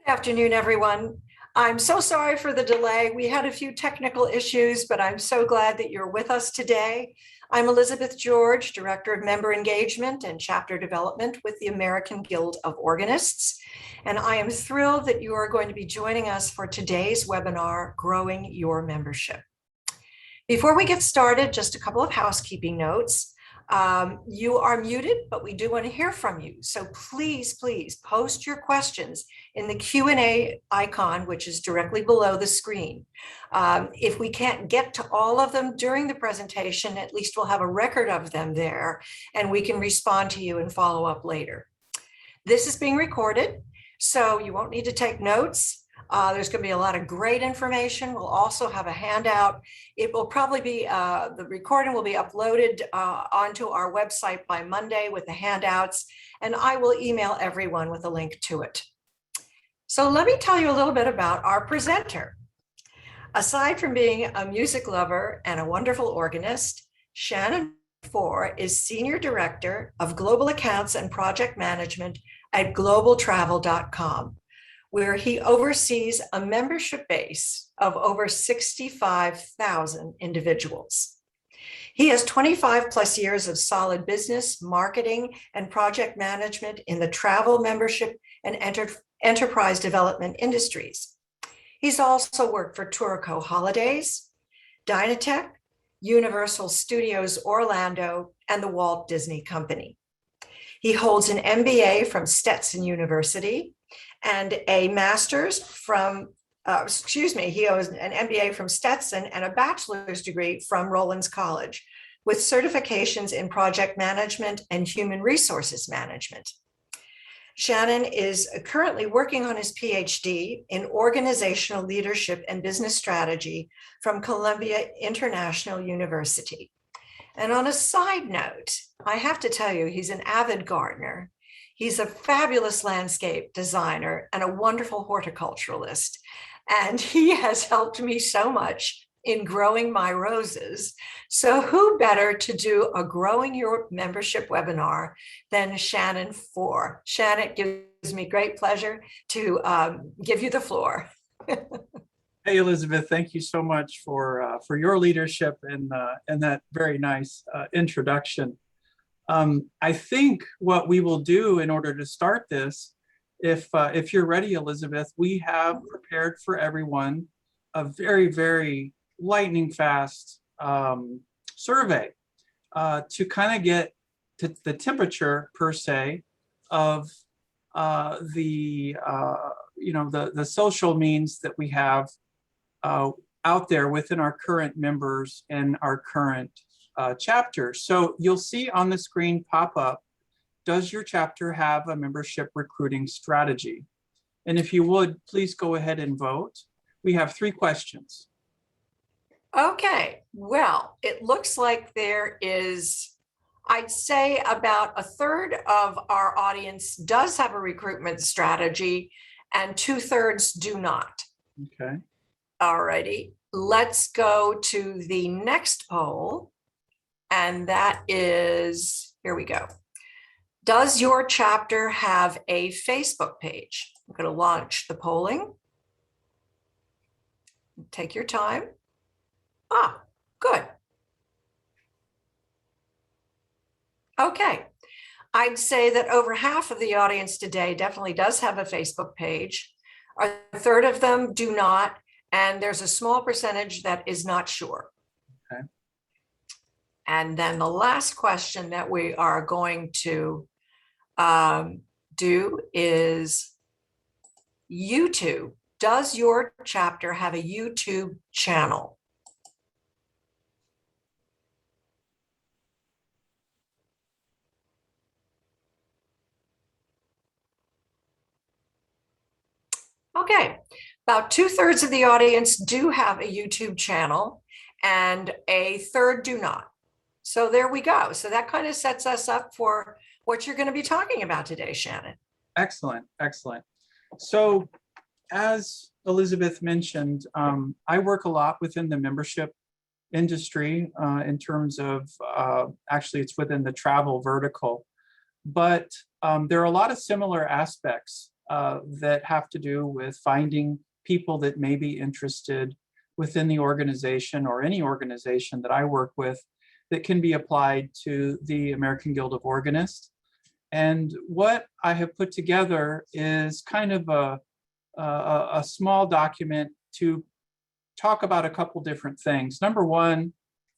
Afternoon, everyone. I'm so sorry for the delay. We had a few technical issues, but I'm so glad that you're with us today. I'm Elizabeth George, Director of Member Engagement and Chapter Development with the American Guild of Organists, and I am thrilled that you are going to be joining us for today's webinar, Growing Your Membership. Before we get started, just a couple of housekeeping notes. You are muted, but we do want to hear from you. So please post your questions in the Q&A icon, which is directly below the screen. If we can't get to all of them during the presentation, at least we'll have a record of them there and we can respond to you and follow up later. This is being recorded, so you won't need to take notes. There's going to be a lot of great information. We'll also have a handout. It will probably be, the recording will be uploaded onto our website by Monday with the handouts, and I will email everyone with a link to it. So let me tell you a little bit about our presenter. Aside from being a music lover and a wonderful organist, Shannon Foer is Senior Director of Global Accounts and Project Management at globaltravel.com, where he oversees a membership base of over 65,000 individuals. He has 25 plus years of solid business, marketing, and project management in the travel, membership, and enterprise development industries. He's also worked for Tourico Holidays, Dynatech, Universal Studios Orlando, and the Walt Disney Company. He holds an MBA from Stetson University and a master's from, he owes an MBA from Stetson and a bachelor's degree from Rollins College with certifications in project management and human resources management. Shannon is currently working on his PhD in organizational leadership and business strategy from Columbia International University. And on a side note, I have to tell you, he's an avid gardener. He's a fabulous landscape designer and a wonderful horticulturalist. And he has helped me so much in growing my roses. So who better to do a Growing Your Membership webinar than Shannon Foer? Shannon, it gives me great pleasure to give you the floor. Hey, Elizabeth, thank you so much for your leadership and that very nice introduction. I think what we will do in order to start this, if you're ready, Elizabeth, we have prepared for everyone a very, very lightning fast survey to kind of get to the temperature per se of the social means that we have out there within our current members and our current chapter. So you'll see on the screen pop up, does your chapter have a membership recruiting strategy? And if you would, please go ahead and vote. We have 3 questions. Okay, well, it looks like there is, I'd say about a third of our audience does have a recruitment strategy and 2/3 do not. Okay. Alrighty, let's go to the next poll. And that is, here we go. Does your chapter have a Facebook page? I'm going to launch the polling. Take your time. Ah, good. Okay. I'd say that over half of the audience today definitely does have a Facebook page. A third of them do not. And there's a small percentage that is not sure. Okay. And then the last question that we are going to do is YouTube. Does your chapter have a YouTube channel? Okay, about 2/3 of the audience do have a YouTube channel and a third do not. So there we go. So that kind of sets us up for what you're going to be talking about today, Shannon. Excellent, excellent. So as Elizabeth mentioned, I work a lot within the membership industry in terms of, actually it's within the travel vertical, but there are a lot of similar aspects that have to do with finding people that may be interested within the organization or any organization that I work with that can be applied to the American Guild of Organists. And what I have put together is kind of a small document to talk about a couple different things. Number one,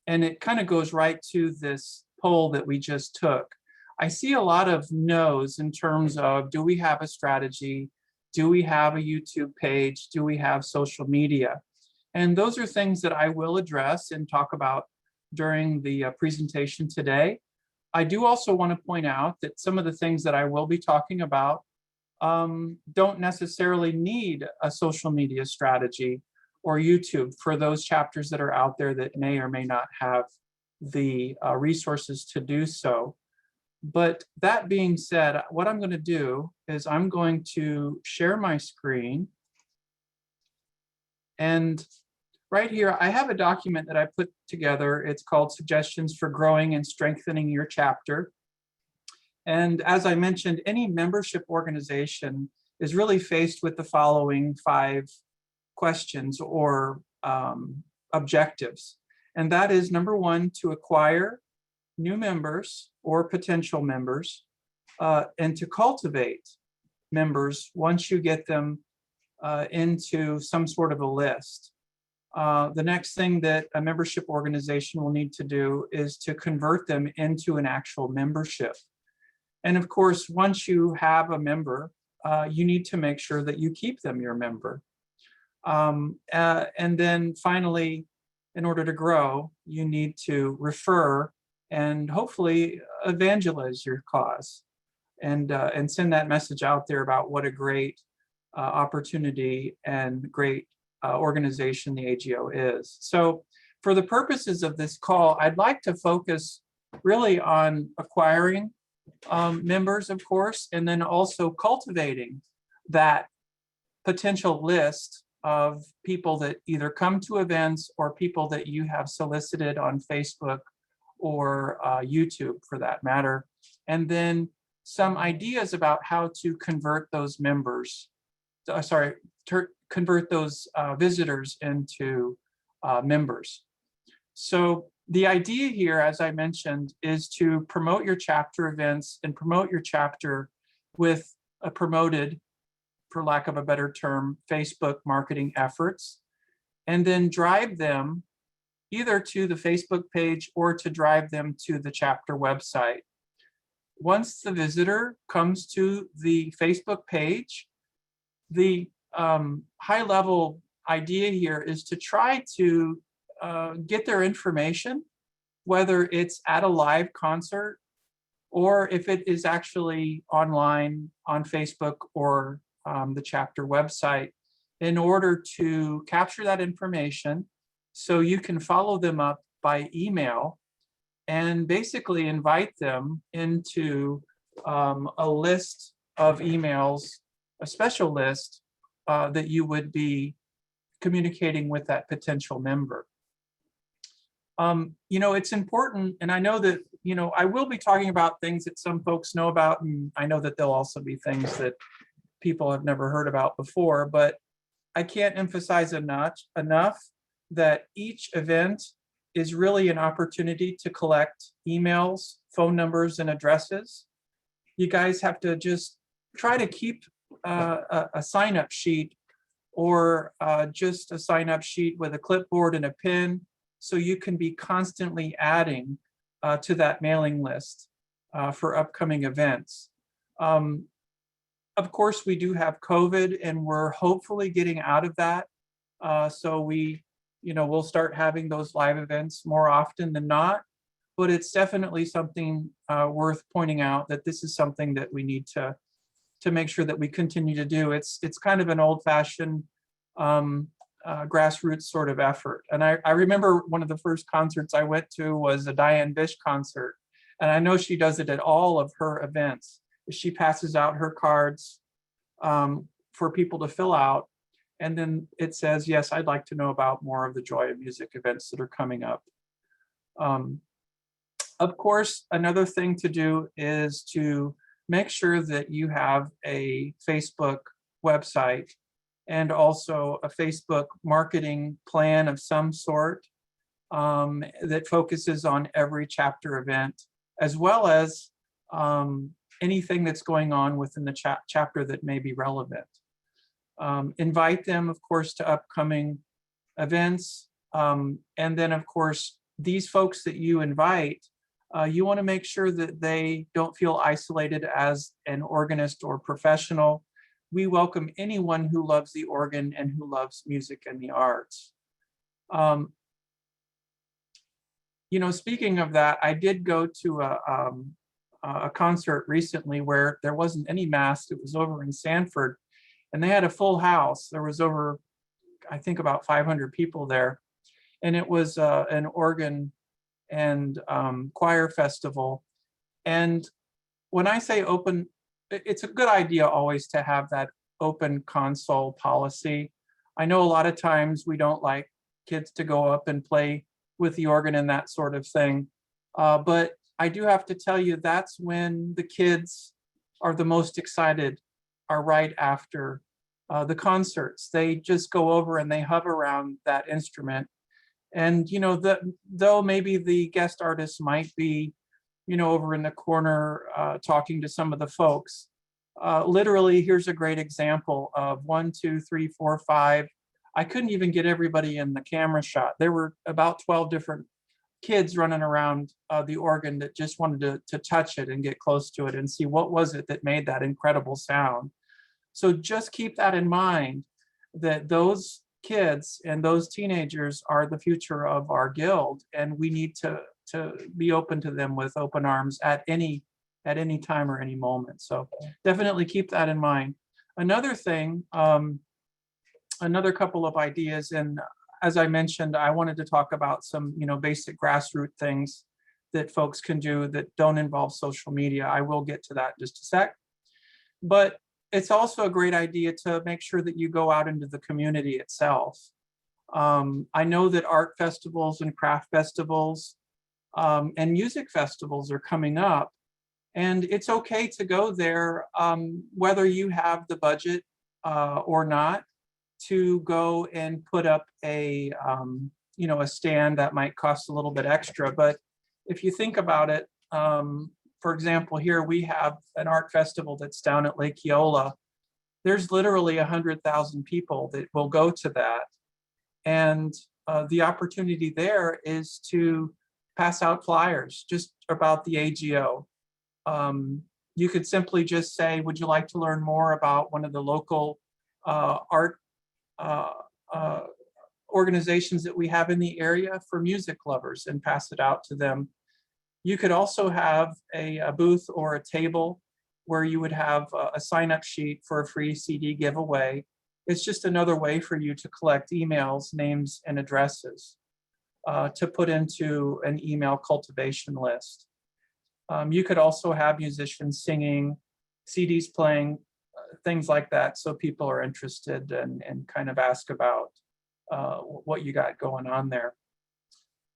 and it kind of goes right to this poll that we just took. I see a lot of no's in terms of, do we have a strategy? Do we have a YouTube page? Do we have social media? And those are things that I will address and talk about during the presentation today. I do also want to point out that some of the things that I will be talking about don't necessarily need a social media strategy or YouTube for those chapters that are out there that may or may not have the resources to do so. But that being said, what I'm going to do is I'm going to share my screen. And right here, I have a document that I put together. It's called Suggestions for Growing and Strengthening Your Chapter. And as I mentioned, any membership organization is really faced with the following 5 questions or objectives. And that is, number one, to acquire new members or potential members, and to cultivate members once you get them into some sort of a list. The next thing that a membership organization will need to do is to convert them into an actual membership. And of course, once you have a member, you need to make sure that you keep them your member. And then finally, in order to grow, you need to refer and hopefully evangelize your cause and send that message out there about what a great opportunity and great organization the AGO is. So for the purposes of this call, I'd like to focus really on acquiring members, of course, and then also cultivating that potential list of people that either come to events or people that you have solicited on Facebook or YouTube for that matter. And then some ideas about how to convert those members, convert those visitors into members. So the idea here, as I mentioned, is to promote your chapter events and promote your chapter with a promoted, for lack of a better term, Facebook marketing efforts, and then drive them either to the Facebook page or to drive them to the chapter website. Once the visitor comes to the Facebook page, the high-level idea here is to try to get their information, whether it's at a live concert or if it is actually online on Facebook or the chapter website, in order to capture that information so you can follow them up by email and basically invite them into a list of emails, a special list that you would be communicating with that potential member. It's important, and I know that, I will be talking about things that some folks know about, and I know that there'll also be things that people have never heard about before, but I can't emphasize enough that each event is really an opportunity to collect emails, phone numbers, and addresses. You guys have to just try to keep a sign-up sheet or just a sign-up sheet with a clipboard and a pen, so you can be constantly adding to that mailing list for upcoming events. Of course, we do have COVID, and we're hopefully getting out of that. So we'll start having those live events more often than not. But it's definitely something worth pointing out, that this is something that we need to make sure that we continue to do. It's kind of an old-fashioned grassroots sort of effort. And I remember one of the first concerts I went to was a Diane Bish concert. And I know she does it at all of her events. She passes out her cards for people to fill out. And then it says, yes, I'd like to know about more of the Joy of Music events that are coming up. Of course, another thing to do is to make sure that you have a Facebook website and also a Facebook marketing plan of some sort that focuses on every chapter event, as well as anything that's going on within the chapter that may be relevant. Invite them, of course, to upcoming events. And then, of course, these folks that you invite, you want to make sure that they don't feel isolated as an organist or professional. We welcome anyone who loves the organ and who loves music and the arts. You know, speaking of that, I did go to a concert recently where there wasn't any mass. It was over in Sanford, and they had a full house. There was over, I think, about 500 people there, and it was an organ and choir festival. And when I say open, it's a good idea always to have that open console policy. I know a lot of times we don't like kids to go up and play with the organ and that sort of thing. But I do have to tell you, that's when the kids are the most excited, are right after the concerts. They just go over and they hover around that instrument. And, you know, though maybe the guest artist might be, you know, over in the corner talking to some of the folks, literally, here's a great example of 1, 2, 3, 4, 5. I couldn't even get everybody in the camera shot. There were about 12 different kids running around the organ that just wanted to touch it and get close to it and see what was it that made that incredible sound. So just keep that in mind, that those kids and those teenagers are the future of our guild, and we need to be open to them with open arms at any time or any moment. So definitely keep that in mind. Another thing, another couple of ideas, and as I mentioned, I wanted to talk about some, you know, basic grassroots things that folks can do that don't involve social media. I will get to that in just a sec. But it's also a great idea to make sure that you go out into the community itself. I know that art festivals and craft festivals and music festivals are coming up, and it's okay to go there, whether you have the budget or not, to go and put up a you know, a stand that might cost a little bit extra. But if you think about it, for example, here we have an art festival that's down at Lake Eola. There's literally 100,000 people that will go to that. And the opportunity there is to pass out flyers just about the AGO. You could simply just say, would you like to learn more about one of the local art organizations that we have in the area for music lovers, and pass it out to them. You could also have a booth or a table where you would have a sign-up sheet for a free CD giveaway. It's just another way for you to collect emails, names, and addresses to put into an email cultivation list. You could also have musicians singing, CDs playing, things like that, so people are interested and kind of ask about what you got going on there.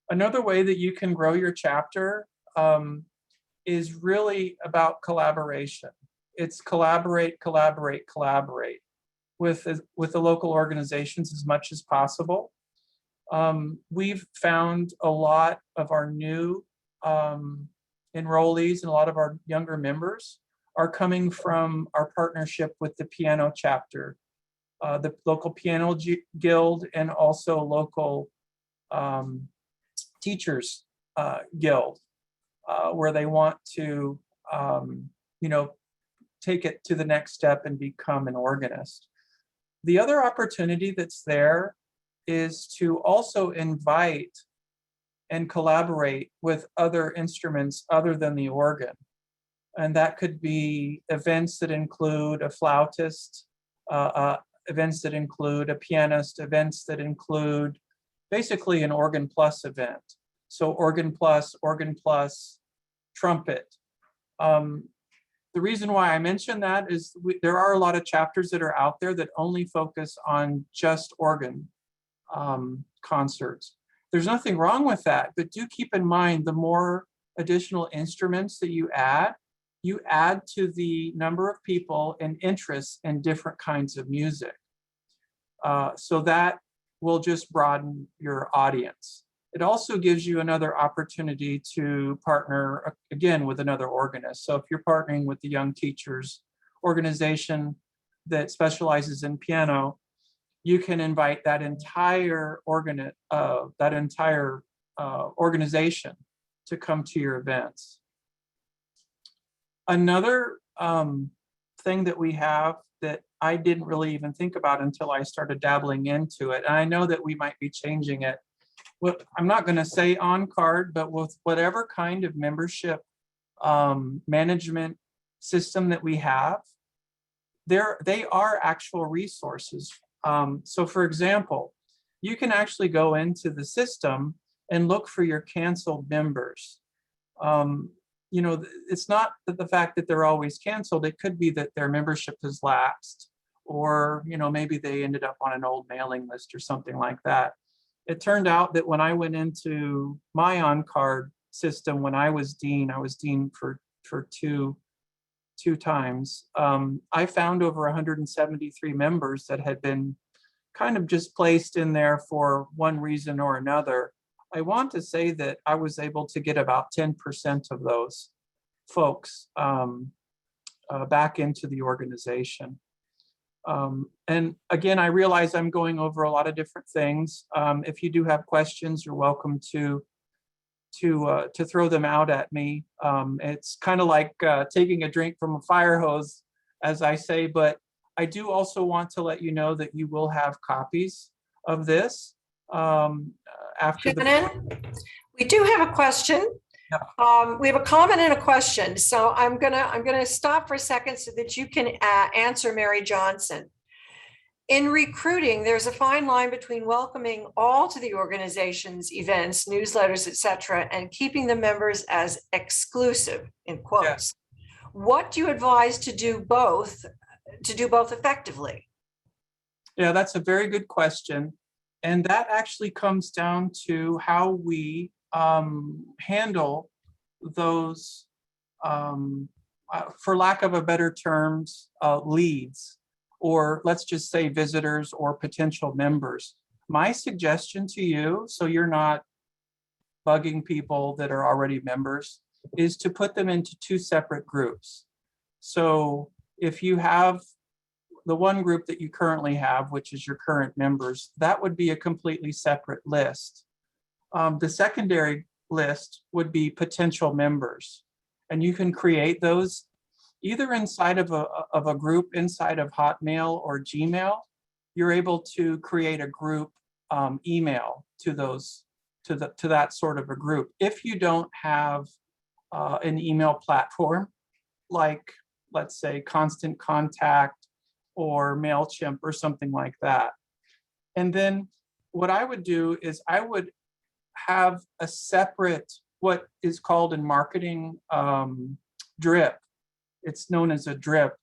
Another way that you can grow your chapter is really about collaboration. It's collaborate, collaborate, collaborate with the local organizations as much as possible. We've found a lot of our new enrollees and a lot of our younger members are coming from our partnership with the piano chapter, the local piano guild, and also local teachers guild, where they want to, you know, take it to the next step and become an organist. The other opportunity that's there is to also invite and collaborate with other instruments other than the organ. And that could be events that include a flautist, events that include a pianist, events that include basically an organ plus event. So organ plus, trumpet. The reason why I mention that is there are a lot of chapters that are out there that only focus on just organ concerts. There's nothing wrong with that, but do keep in mind, the more additional instruments that you add, you add to the number of people and interests in different kinds of music. So that will just broaden your audience. It also gives you another opportunity to partner again with another organist. So if you're partnering with the Young Teachers organization that specializes in piano, you can invite that entire organization to come to your events. Another thing that we have that I didn't really even think about until I started dabbling into it, and I know that we might be changing it. Well, I'm not going to say on card, but with whatever kind of membership management system that we have, they are actual resources. So for example, you can actually go into the system and look for your canceled members. You know, it's not that the fact that they're always canceled, it could be that their membership has lapsed, or, you know, maybe they ended up on an old mailing list or something like that. It turned out that when I went into my on-card system, when I was dean for two times, I found over 173 members that had been kind of just placed in there for one reason or another. I want to say that I was able to get about 10% of those folks back into the organization. And again, I realize I'm going over a lot of different things. If you do have questions, you're welcome to throw them out at me. It's kind of like taking a drink from a fire hose, as I say, but I do also want to let you know that you will have copies of this after the. Shannon, we do have a question. Yeah. We have a comment and a question. So I'm gonna stop for a second so that you can answer Mary Johnson. In recruiting, there's a fine line between welcoming all to the organization's events, newsletters, etc., and keeping the members as exclusive, in quotes. Yeah. What do you advise to do both effectively? Yeah, that's a very good question. And that actually comes down to how we handle those, for lack of a better terms, leads, or let's just say visitors or potential members. My suggestion to you, so you're not bugging people that are already members, is to put them into two separate groups. So if you have the one group that you currently have, which is your current members, that would be a completely separate list. The secondary list would be potential members, and you can create those either inside of a group inside of Hotmail or Gmail. You're able to create a group email to those to that sort of a group. If you don't have an email platform like, let's say, Constant Contact or MailChimp or something like that. And then what I would do is I would have a separate, what is called in marketing, drip. It's known as a drip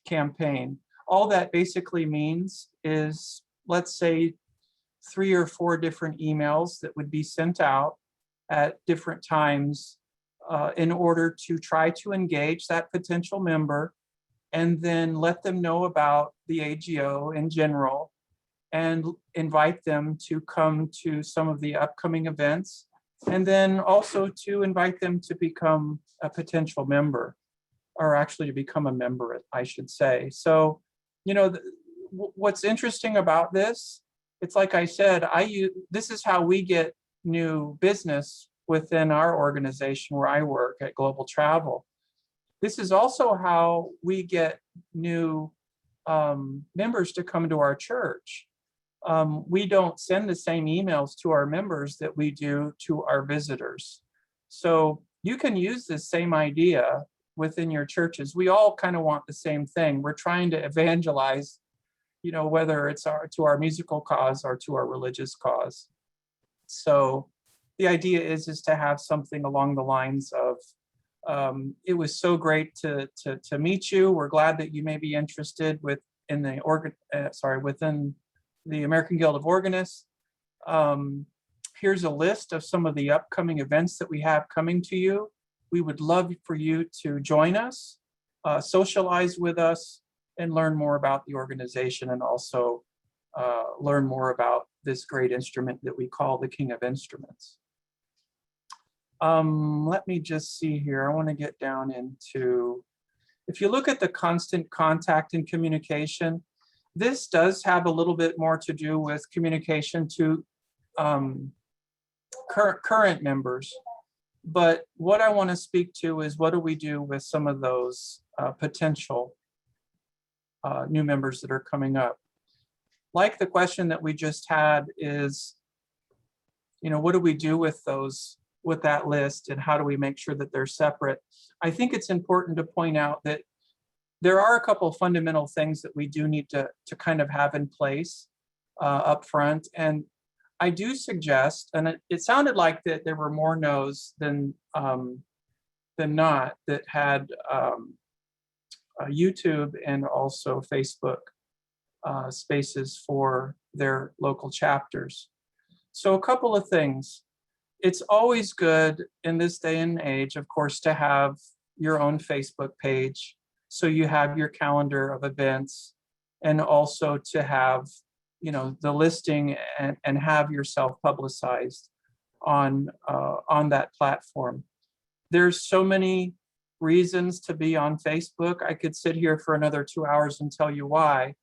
campaign. All that basically means is, let's say, 3 or 4 different emails that would be sent out at different times in order to try to engage that potential member, and then let them know about the AGO in general and invite them to come to some of the upcoming events, and then also to invite them to become a potential member, or actually to become a member, I should say. So, you know, what's interesting about this, it's like I said, this is how we get new business within our organization where I work at Global Travel. This is also how we get new members to come to our church. We don't send the same emails to our members that we do to our visitors. So you can use this same idea within your churches. We all kind of want the same thing. We're trying to evangelize, you know, whether it's to our musical cause or to our religious cause. So the idea is to have something along the lines of, it was so great to meet you. We're glad that you may be interested within the American Guild of Organists. Here's a list of some of the upcoming events that we have coming to you. We would love for you to join us, socialize with us, and learn more about the organization, and also learn more about this great instrument that we call the King of Instruments. Let me just see here. I want to get down into, if you look at the constant contact and communication, this does have a little bit more to do with communication to current members. But what I want to speak to is, what do we do with some of those potential new members that are coming up? Like the question that we just had is, what do we do with those, with that list, and how do we make sure that they're separate? I think it's important to point out that there are a couple of fundamental things that we do need to kind of have in place up front. And I do suggest, and it sounded like that there were more no's than not that had YouTube and also Facebook spaces for their local chapters. So a couple of things. It's always good in this day and age, of course, to have your own Facebook page. So you have your calendar of events, and also to have, the listing and have yourself publicized on that platform. There's so many reasons to be on Facebook. I could sit here for another 2 hours and tell you why,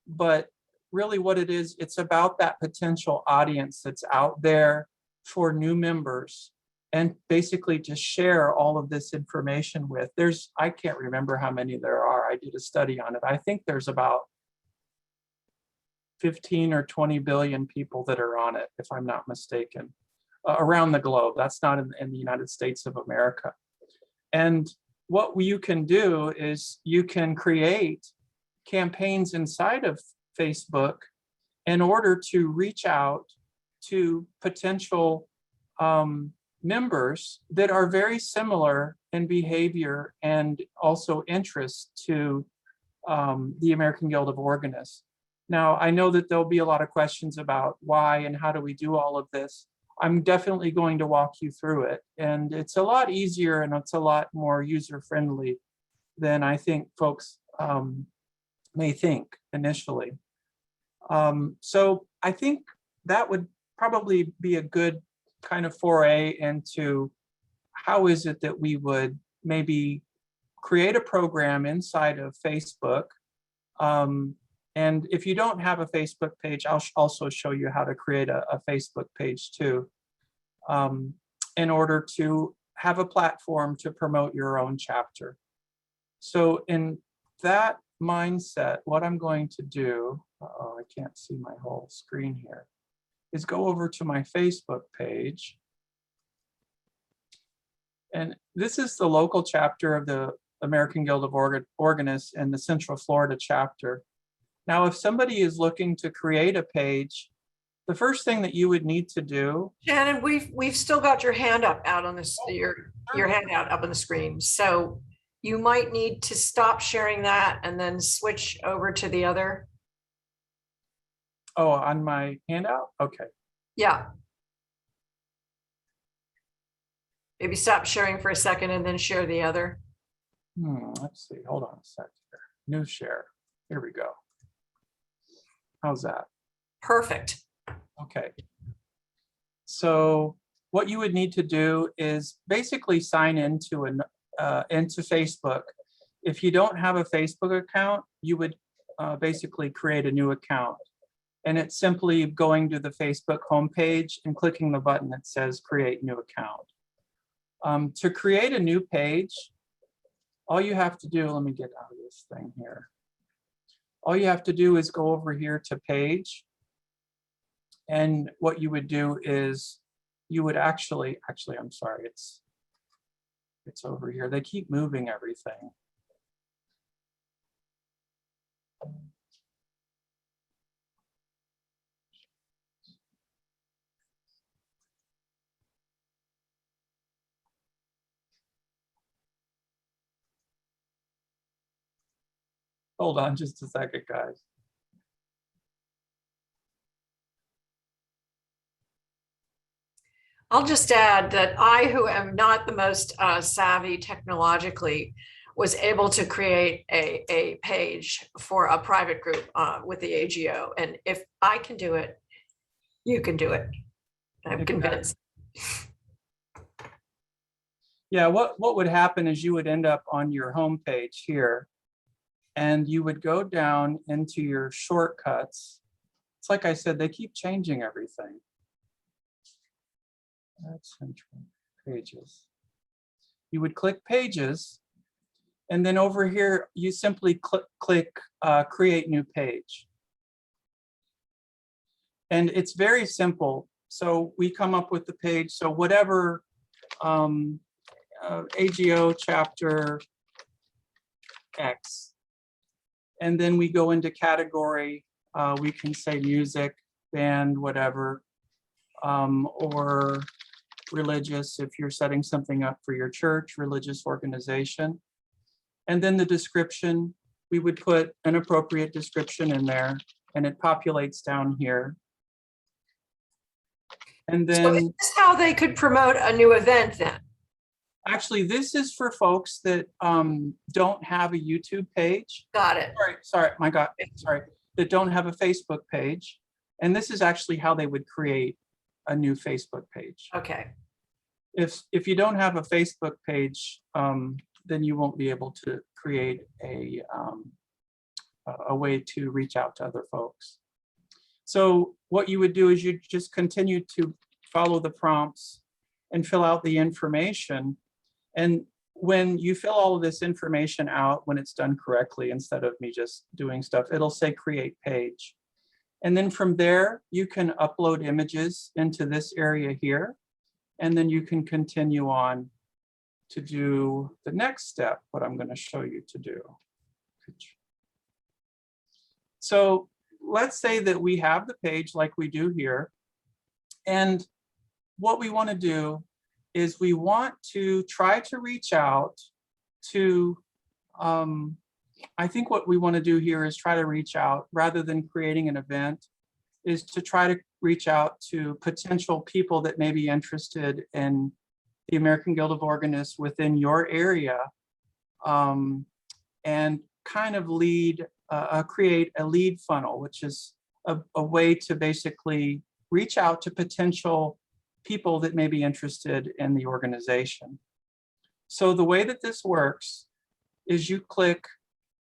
but really what it is, it's about that potential audience that's out there for new members, and basically to share all of this information with. I can't remember how many there are. I did a study on it. I think there's about 15 or 20 billion people that are on it, if I'm not mistaken, around the globe. That's not in the United States of America. And what you can do is you can create campaigns inside of Facebook in order to reach out to potential members that are very similar in behavior and also interest to the American Guild of Organists. Now, I know that there'll be a lot of questions about why and how do we do all of this. I'm definitely going to walk you through it. And it's a lot easier and it's a lot more user-friendly than I think folks may think initially. So I think that would probably be a good kind of foray into how is it that we would maybe create a program inside of Facebook. And if you don't have a Facebook page, I'll also show you how to create a Facebook page too, in order to have a platform to promote your own chapter. So in that mindset, what I'm going to do, I can't see my whole screen here, is go over to my Facebook page. And this is the local chapter of the American Guild of Organists and the Central Florida chapter. Now, if somebody is looking to create a page, the first thing that you would need to do. Shannon, we've still got your hand up out on this, your handout up on the screen. So you might need to stop sharing that and then switch over to the other. Oh, on my handout? Okay. Yeah. Maybe stop sharing for a second and then share the other. Let's see. Hold on a sec here. New share. Here we go. How's that? Perfect. Okay. So what you would need to do is basically sign into Facebook. If you don't have a Facebook account, you would basically create a new account. And it's simply going to the Facebook homepage and clicking the button that says create new account. To create a new page, all you have to do, let me get out of this thing here. All you have to do is go over here to page. And what you would do is you would actually, I'm sorry, it's over here. They keep moving everything. Hold on just a second, guys. I'll just add that I, who am not the most savvy technologically, was able to create a page for a private group with the AGO. And if I can do it, you can do it. I'm convinced. Yeah, what would happen is you would end up on your home page here, and you would go down into your shortcuts. It's like I said, they keep changing everything. That's central pages. You would click pages, and then over here, you simply click create new page. And it's very simple. So we come up with the page. So whatever AGO chapter X, and then we go into category. We can say music, band, whatever, or religious if you're setting something up for your church, religious organization. And then the description, we would put an appropriate description in there, and it populates down here. And So is then this how they could promote a new event then? actually, this is for folks that don't have a YouTube page. Got it. Sorry, my God, sorry, that don't have a Facebook page. And this is actually how they would create a new Facebook page. Okay. If you don't have a Facebook page, then you won't be able to create a way to reach out to other folks. So what you would do is you just continue to follow the prompts and fill out the information. And when you fill all of this information out, when it's done correctly, instead of me just doing stuff, it'll say create page. And then from there, you can upload images into this area here. And then you can continue on to do the next step, what I'm going to show you to do. So let's say that we have the page like we do here. And what we want to do is we want to try to reach out to, I think what we want to do here is try to reach out, rather than creating an event, is to try to reach out to potential people that may be interested in the American Guild of Organists within your area, and kind of create a lead funnel, which is a way to basically reach out to potential people that may be interested in the organization. So the way that this works is you click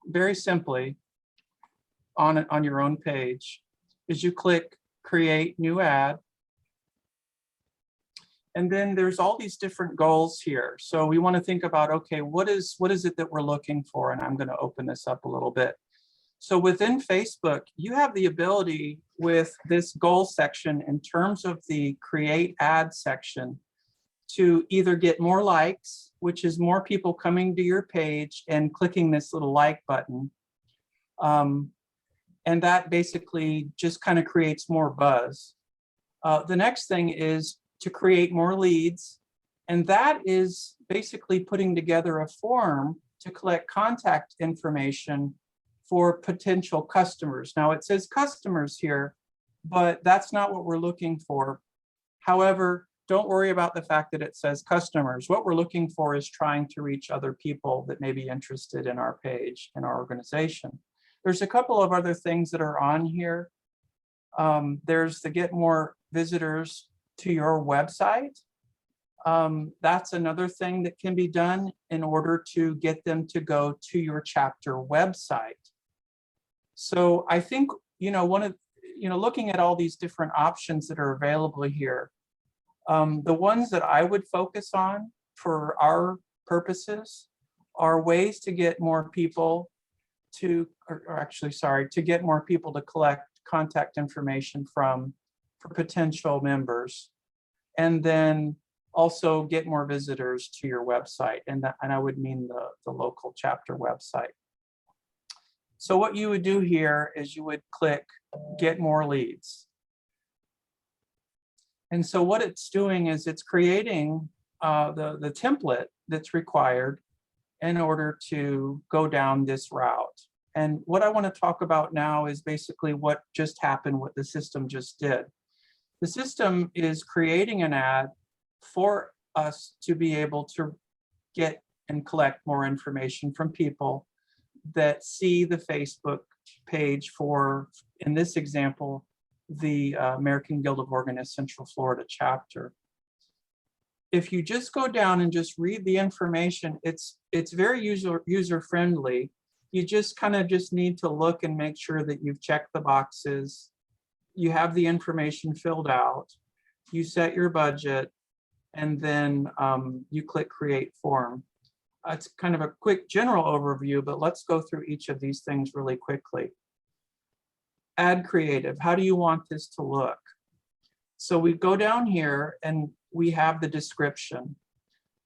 very simply on your own page, is you click create new ad. And then there's all these different goals here. So we want to think about, okay, what is it that we're looking for? And I'm going to open this up a little bit. So within Facebook, you have the ability with this goal section in terms of the create ad section to either get more likes, which is more people coming to your page and clicking this little like button. And that basically just kind of creates more buzz. The next thing is to create more leads. And that is basically putting together a form to collect contact information for potential customers. Now it says customers here, but that's not what we're looking for. However, don't worry about the fact that it says customers. What we're looking for is trying to reach other people that may be interested in our page and our organization. There's a couple of other things that are on here. There's the get more visitors to your website. That's another thing that can be done in order to get them to go to your chapter website. So I think, looking at all these different options that are available here, the ones that I would focus on for our purposes are ways to get more people to get more people to collect contact information for potential members, and then also get more visitors to your website. And I would mean the local chapter website. So what you would do here is you would click get more leads. And so what it's doing is it's creating the template that's required in order to go down this route. And what I want to talk about now is basically what just happened, what the system just did. The system is creating an ad for us to be able to get and collect more information from people that see the Facebook page for, in this example, the American Guild of Organists Central Florida chapter. If you just go down and just read the information, it's very user friendly. You just kind of just need to look and make sure that you've checked the boxes. You have the information filled out. You set your budget, and then you click create form. It's kind of a quick general overview, but let's go through each of these things really quickly. Add creative. How do you want this to look? So we go down here and we have the description.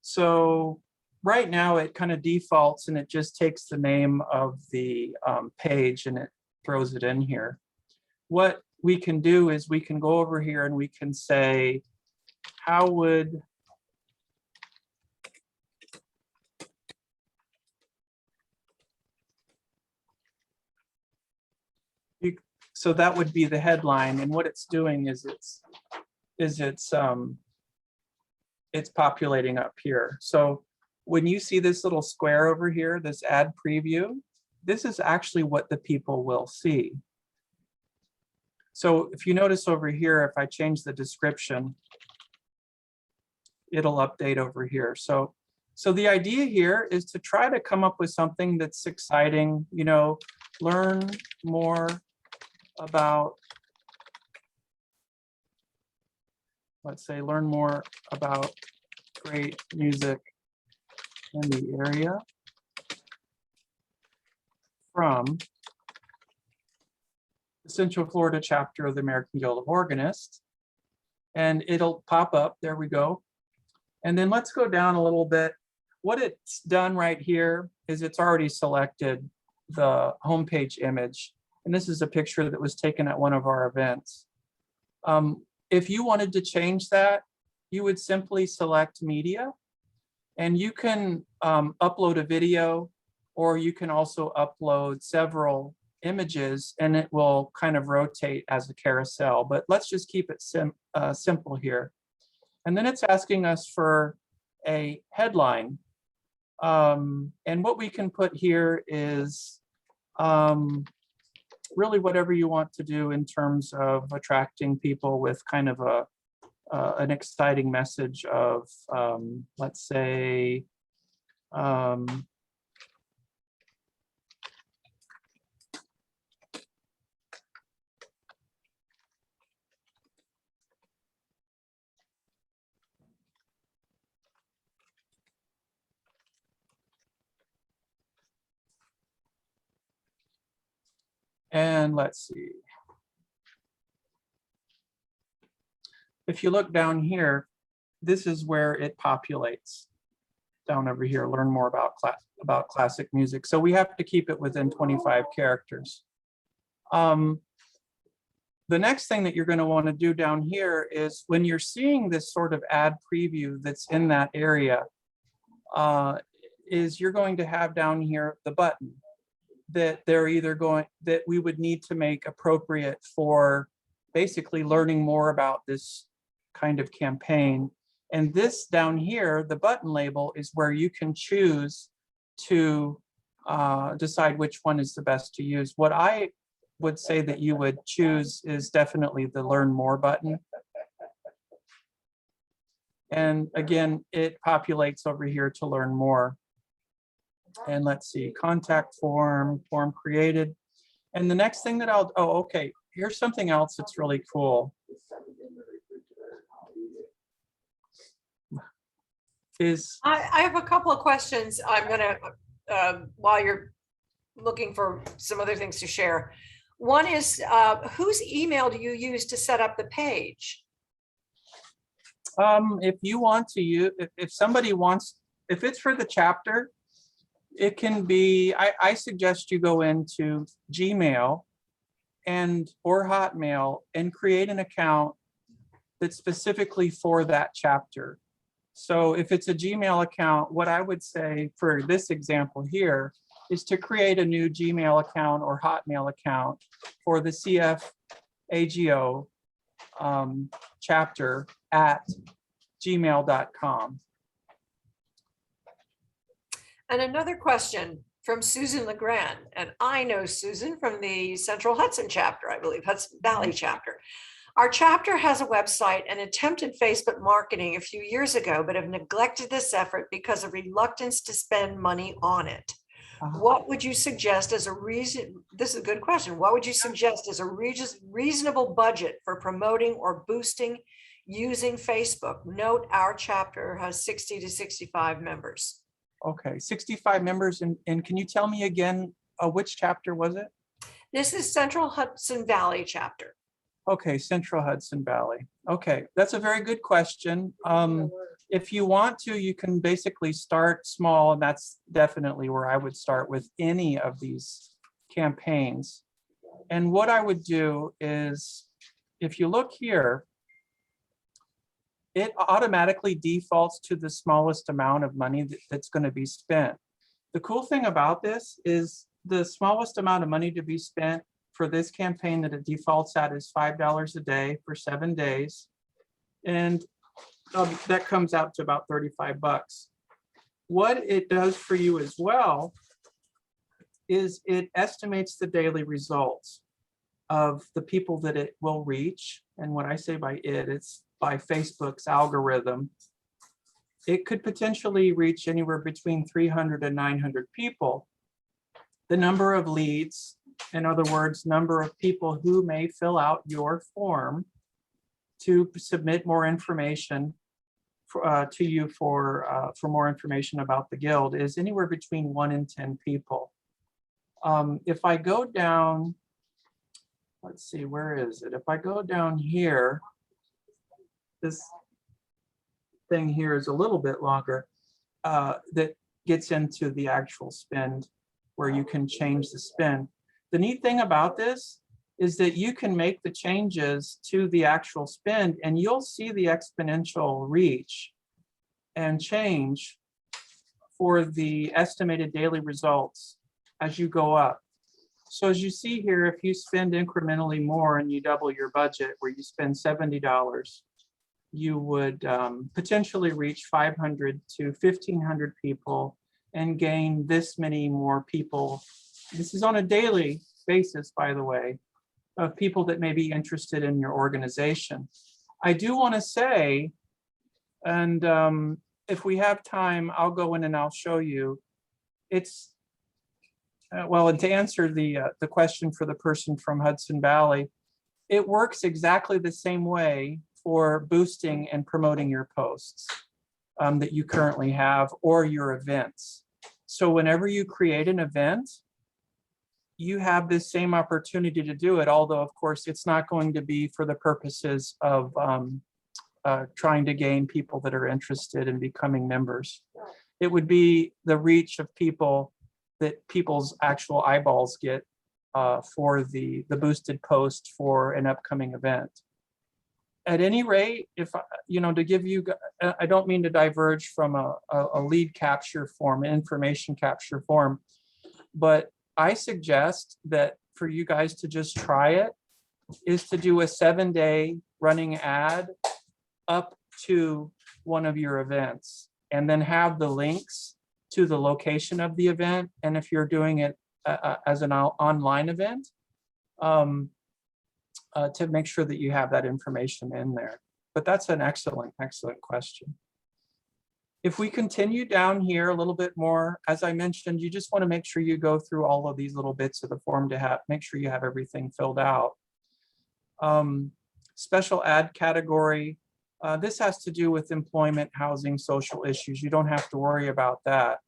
So right now it kind of defaults and it just takes the name of the page and it throws it in here. What we can do is we can go over here and we can say, how would so that would be the headline, and what it's doing is it's populating up here. So when you see this little square over here, this add preview, this is actually what the people will see. So if you notice over here, if I change the description, it'll update over here. So the idea here is to try to come up with something that's exciting, you know, learn more about, let's say, learn more about great music in the area from the Central Florida chapter of the American Guild of Organists. And it'll pop up, there we go. And then let's go down a little bit. What it's done right here is it's already selected the homepage image. And this is a picture that was taken at one of our events. If you wanted to change that, you would simply select media, and you can upload a video, or you can also upload several images, and it will kind of rotate as a carousel. But let's just keep it simple here. And then it's asking us for a headline. And what we can put here is really whatever you want to do in terms of attracting people with kind of an exciting message of, let's say, and let's see. If you look down here, this is where it populates. Down over here, learn more about classic music. So we have to keep it within 25 characters. The next thing that you're going to want to do down here is when you're seeing this sort of ad preview that's in that area, is you're going to have down here the button that they're either going, that we would need to make appropriate for basically learning more about this kind of campaign. And this down here, the button label, is where you can choose to decide which one is the best to use. What I would say that you would choose is definitely the Learn More button. And again, it populates over here to learn more. And let's see, contact form created. And the next thing that I'll, oh, okay, here's something else that's really cool. I have a couple of questions. I'm gonna, while you're looking for some other things to share. One is, whose email do you use to set up the page? If you want to use, if somebody wants, if it's for the chapter, it can be, I suggest you go into Gmail or Hotmail and create an account that's specifically for that chapter. So if it's a Gmail account, what I would say for this example here is to create a new Gmail account or Hotmail account for the CF AGO chapter at gmail.com. And another question from Susan LeGrand, and I know Susan from the Central Hudson chapter, I believe, Hudson Valley chapter. Our chapter has a website and attempted Facebook marketing a few years ago, but have neglected this effort because of reluctance to spend money on it. What would you suggest as a reason? This is a good question. What would you suggest as a reasonable budget for promoting or boosting using Facebook? Note our chapter has 60 to 65 members. Okay, 65 members. And can you tell me again, which chapter was it? This is Central Hudson Valley chapter. Okay, Central Hudson Valley. Okay, that's a very good question. If you want to, you can basically start small, and that's definitely where I would start with any of these campaigns. And what I would do is, if you look here, it automatically defaults to the smallest amount of money that's going to be spent. The cool thing about this is the smallest amount of money to be spent for this campaign that it defaults at is $5 a day for 7 days. And that comes out to about 35 bucks. What it does for you as well is it estimates the daily results of the people that it will reach. And when I say by it, it's by Facebook's algorithm. It could potentially reach anywhere between 300 and 900 people. The number of leads, in other words, number of people who may fill out your form to submit more information to you for more information about the Guild, is anywhere between 1 and 10 people. If I go down, let's see, where is it? If I go down here, this thing here is a little bit longer, that gets into the actual spend, where you can change the spend. The neat thing about this is that you can make the changes to the actual spend, and you'll see the exponential reach and change for the estimated daily results as you go up. So as you see here, if you spend incrementally more and you double your budget, where you spend $70, you would potentially reach 500 to 1,500 people and gain this many more people. This is on a daily basis, by the way, of people that may be interested in your organization. I do want to say, and if we have time, I'll go in and I'll show you. It's, well, and to answer the question for the person from Hudson Valley, it works exactly the same way for boosting and promoting your posts that you currently have, or your events. So whenever you create an event, you have this same opportunity to do it, although of course it's not going to be for the purposes of trying to gain people that are interested in becoming members. It would be the reach of people that people's actual eyeballs get for the boosted post for an upcoming event. At any rate, if to give you, I don't mean to diverge from a lead capture form, information capture form, but I suggest that for you guys to just try it, is to do a 7-day running ad up to one of your events, and then have the links to the location of the event. And if you're doing it as an online event, to make sure that you have that information in there. But that's an excellent, excellent question. If we continue down here a little bit more, as I mentioned, you just want to make sure you go through all of these little bits of the form to make sure you have everything filled out. Special ad category. This has to do with employment, housing, social issues. You don't have to worry about that.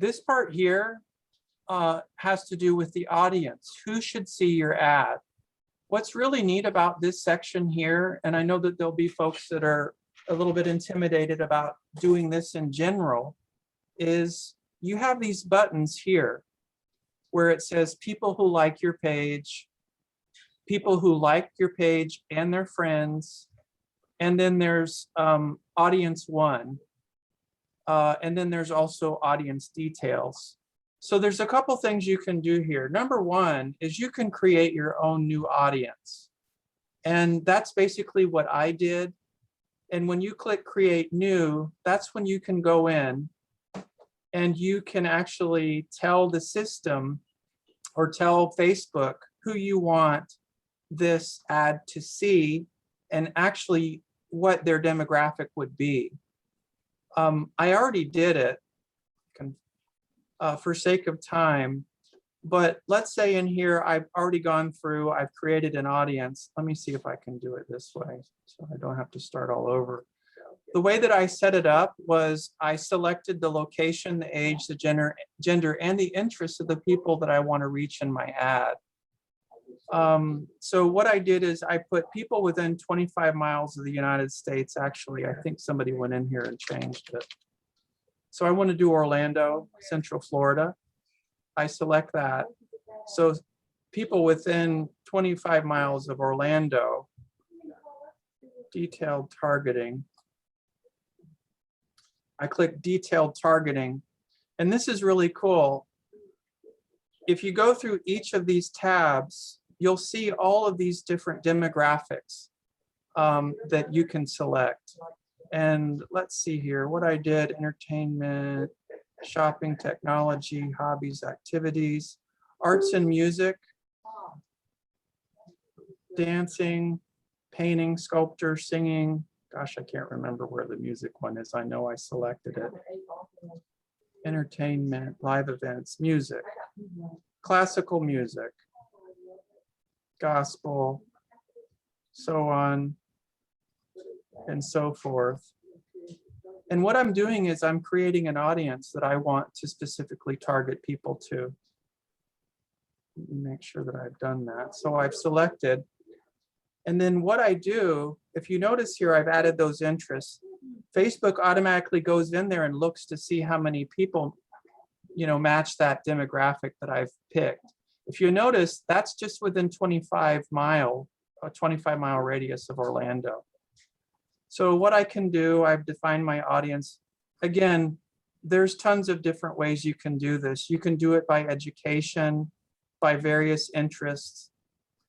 This part here has to do with the audience. Who should see your ad? What's really neat about this section here, and I know that there'll be folks that are a little bit intimidated about doing this in general, is you have these buttons here where it says people who like your page, people who like your page and their friends, and then there's audience 1, and then there's audience audience details. So there's a couple things you can do here. Number 1 is you can create your own new audience. And that's basically what I did. And when you click create new, that's when you can go in and you can actually tell the system or tell Facebook who you want this ad to see and actually what their demographic would be. I already did it for sake of time, but let's say in here, I've already gone through, I've created an audience. Let me see if I can do it this way so I don't have to start all over. The way that I set it up was I selected the location, the age, the gender, and the interests of the people that I want to reach in my ad. So what I did is I put people within 25 miles of the United States. Actually, I think somebody went in here and changed it. So I want to do Orlando, Central Florida. I select that. So people within 25 miles of Orlando, detailed targeting. I click detailed targeting, and this is really cool. If you go through each of these tabs, you'll see all of these different demographics that you can select. And let's see here what I did: entertainment, shopping, technology, hobbies, activities, arts and music, dancing, painting, sculpture, singing. Gosh, I can't remember where the music one is. I know I selected it. Entertainment, live events, music, classical music, gospel, so on and so forth. And what I'm doing is I'm creating an audience that I want to specifically target people to. Make sure that I've done that. So I've selected. And then what I do, if you notice here, I've added those interests. Facebook automatically goes in there and looks to see how many people, match that demographic that I've picked. If you notice, that's just within a 25-mile radius of Orlando. So what I can do, I've defined my audience. Again, there's tons of different ways you can do this. You can do it by education, by various interests,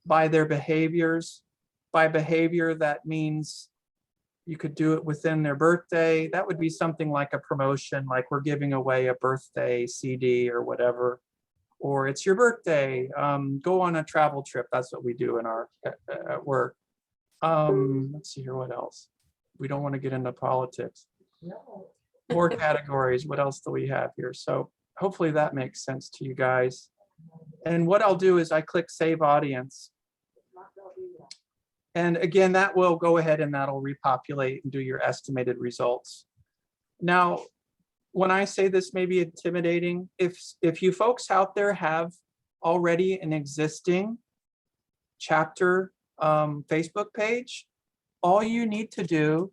by their behaviors. By behavior, that means you could do it within their birthday. That would be something like a promotion, like we're giving away a birthday CD or whatever, or it's your birthday, go on a travel trip. That's what we do in our at work. Let's see here, what else? We don't want to get into politics. More categories. What else do we have here? So hopefully that makes sense to you guys. And what I'll do is I click Save Audience. And again, that will go ahead and that'll repopulate and do your estimated results. Now, when I say this may be intimidating, if you folks out there have already an existing chapter Facebook page, all you need to do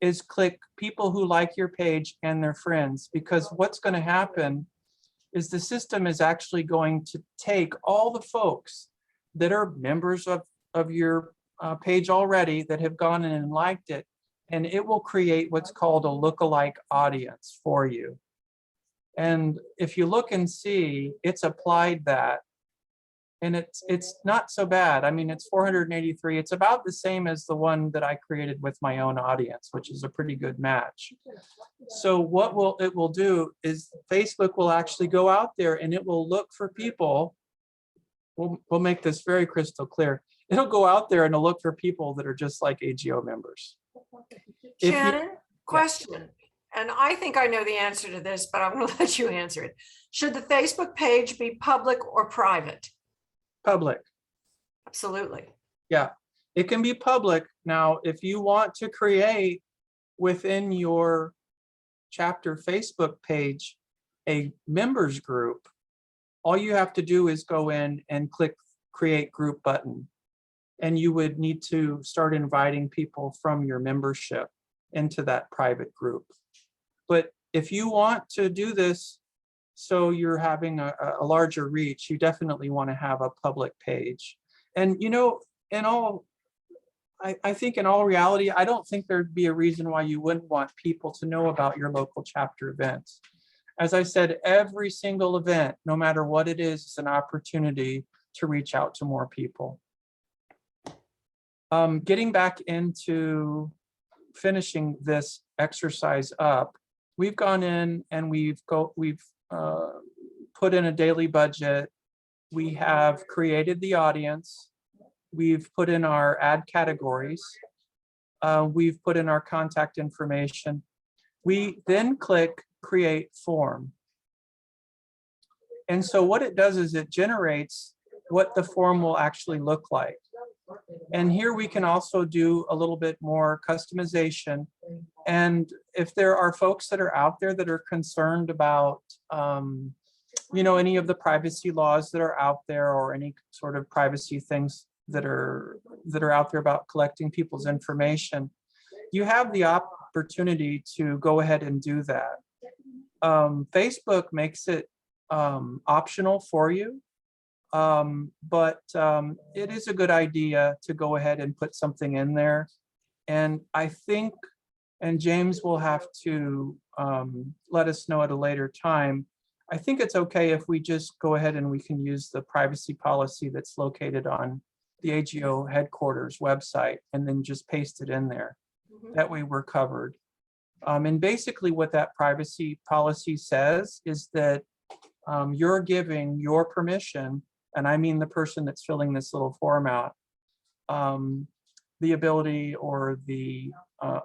is click people who like your page and their friends, because what's going to happen is the system is actually going to take all the folks that are members of your page already that have gone in and liked it, and it will create what's called a lookalike audience for you. And if you look and see, it's applied that, and it's not so bad. I mean, it's 483. It's about the same as the one that I created with my own audience, which is a pretty good match. So what it will do is Facebook will actually go out there and it will look for people. We'll make this very crystal clear. It'll go out there and it'll look for people that are just like AGO members. Shannon, question. And I think I know the answer to this, but I'm going to let you answer it. Should the Facebook page be public or private? Public. Absolutely. Yeah, it can be public. Now, if you want to create within your chapter Facebook page a members group, all you have to do is go in and click Create Group button. And you would need to start inviting people from your membership into that private group. But if you want to do this so you're having a larger reach, you definitely want to have a public page. And I think in all reality, I don't think there'd be a reason why you wouldn't want people to know about your local chapter events. As I said, every single event, no matter what it is an opportunity to reach out to more people. Getting back into finishing this exercise up, we've gone in and we've put in a daily budget. We have created the audience. We've put in our ad categories. We've put in our contact information. We then click create form. And so what it does is it generates what the form will actually look like. And here we can also do a little bit more customization. And if there are folks that are out there that are concerned about, any of the privacy laws that are out there, or any sort of privacy things that are out there about collecting people's information, you have the opportunity to go ahead and do that. Facebook makes it optional for you. But it is a good idea to go ahead and put something in there. And I think, and James will have to let us know at a later time, I think it's okay if we just go ahead and we can use the privacy policy that's located on the AGO headquarters website and then just paste it in there. That way we're covered. And basically what that privacy policy says is that you're giving your permission, and I mean the person that's filling this little form out, the ability or the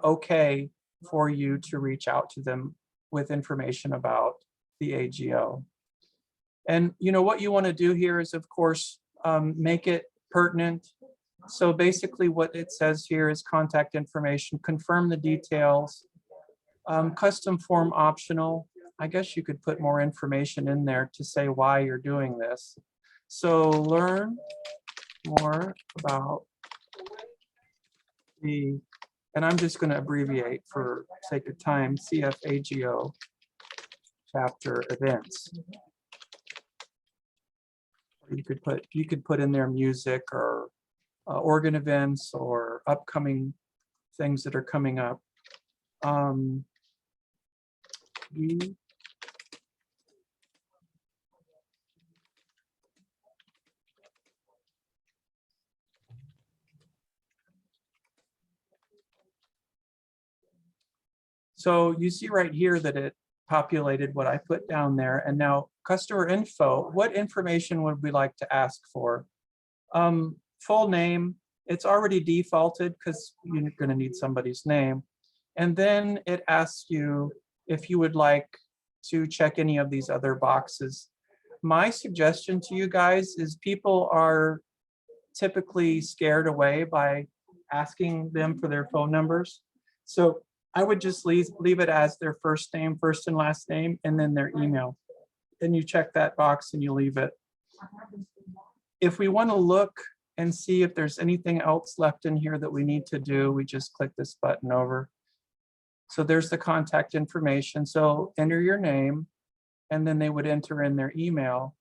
okay for you to reach out to them with information about the AGO. And what you want to do here is, of course, make it pertinent. So basically what it says here is contact information, confirm the details, custom form optional. I guess you could put more information in there to say why you're doing this. So learn more about and I'm just going to abbreviate for sake of time, CFAGO chapter events. You could put in there music or organ events or upcoming things that are coming up. So you see right here that it populated what I put down there. And now customer info, what information would we like to ask for? Full name, it's already defaulted because you're going to need somebody's name. And then it asks you if you would like to check any of these other boxes. My suggestion to you guys is people are typically scared away by asking them for their phone numbers. So I would just leave it as their first name, first and last name, and then their email. And you check that box and you leave it. If we want to look and see if there's anything else left in here that we need to do, we just click this button over. So there's the contact information. So enter your name, and then they would enter in their email.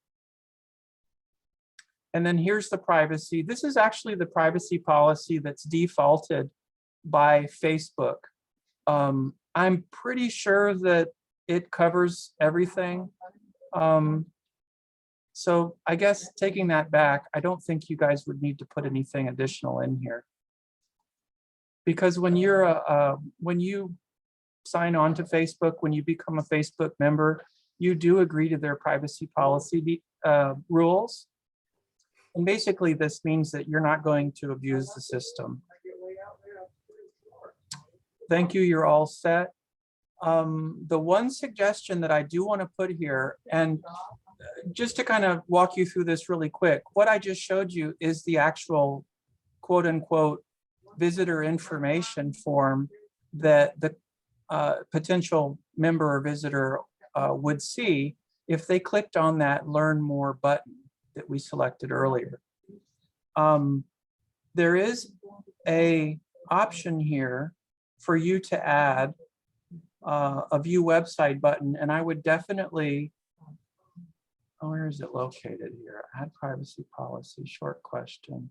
And then here's the privacy. This is actually the privacy policy that's defaulted by Facebook. I'm pretty sure that it covers everything. So I guess taking that back, I don't think you guys would need to put anything additional in here. Because when when you sign on to Facebook, when you become a Facebook member, you do agree to their privacy policy rules. And basically this means that you're not going to abuse the system. Thank you, you're all set. The one suggestion that I do want to put here, and just to kind of walk you through this really quick, what I just showed you is the actual quote unquote visitor information form that the potential member or visitor would see if they clicked on that learn more button that we selected earlier. There is a option here for you to add a view website button, and I would definitely, where is it located here? Add privacy policy, short question.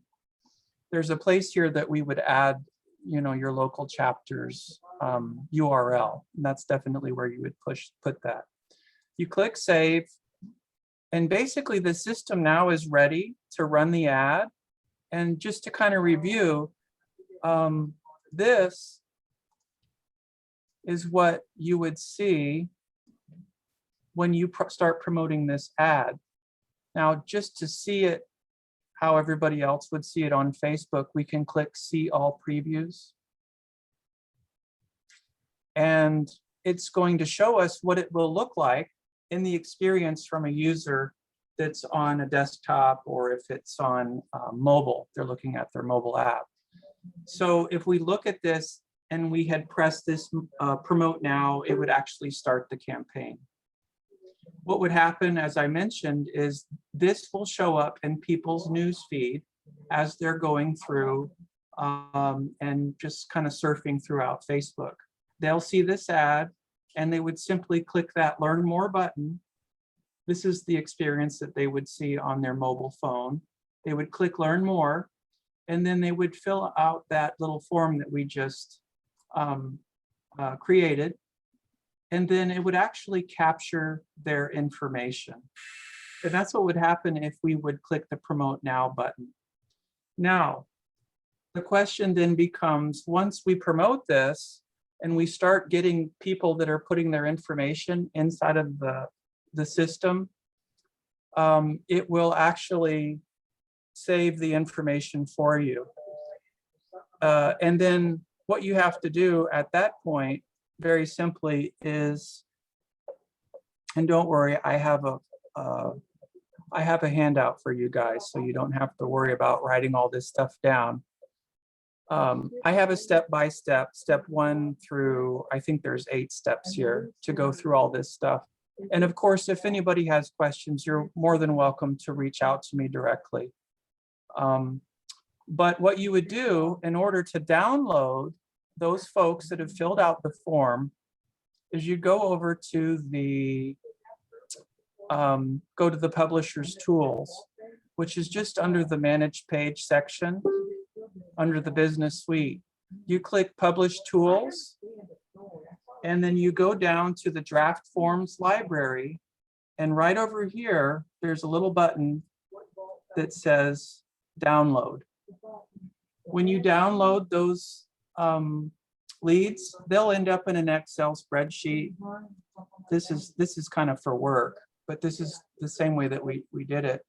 There's a place here that we would add, your local chapter's URL, and that's definitely where you would put that. You click save, and basically the system now is ready to run the ad. And just to kind of review, this is what you would see when you start promoting this ad. Now, just to see it how everybody else would see it on Facebook, we can click see all previews. And it's going to show us what it will look like in the experience from a user that's on a desktop, or if it's on mobile, they're looking at their mobile app. So if we look at this and we had pressed this promote now, it would actually start the campaign. What would happen, as I mentioned, is this will show up in people's news feed as they're going through and just kind of surfing throughout Facebook. They'll see this ad and they would simply click that learn more button. This is the experience that they would see on their mobile phone. They would click learn more, and then they would fill out that little form that we just created. And then it would actually capture their information. And that's what would happen if we would click the promote now button. Now, the question then becomes, once we promote this and we start getting people that are putting their information inside of the system, it will actually save the information for you. And then what you have to do at that point, very simply, is, and don't worry, I have a handout for you guys, so you don't have to worry about writing all this stuff down. I have a step-by-step, step 1 through, I think there's 8 steps here to go through all this stuff. And of course, if anybody has questions, you're more than welcome to reach out to me directly. But what you would do in order to download those folks that have filled out the form is you go over to the publisher's tools, which is just under the manage page section under the business suite. You click publish tools, and then you go down to the draft forms library, and right over here there's a little button that says download. When you download those leads, they'll end up in an Excel spreadsheet. This is kind of for work, but this is the same way that we did it.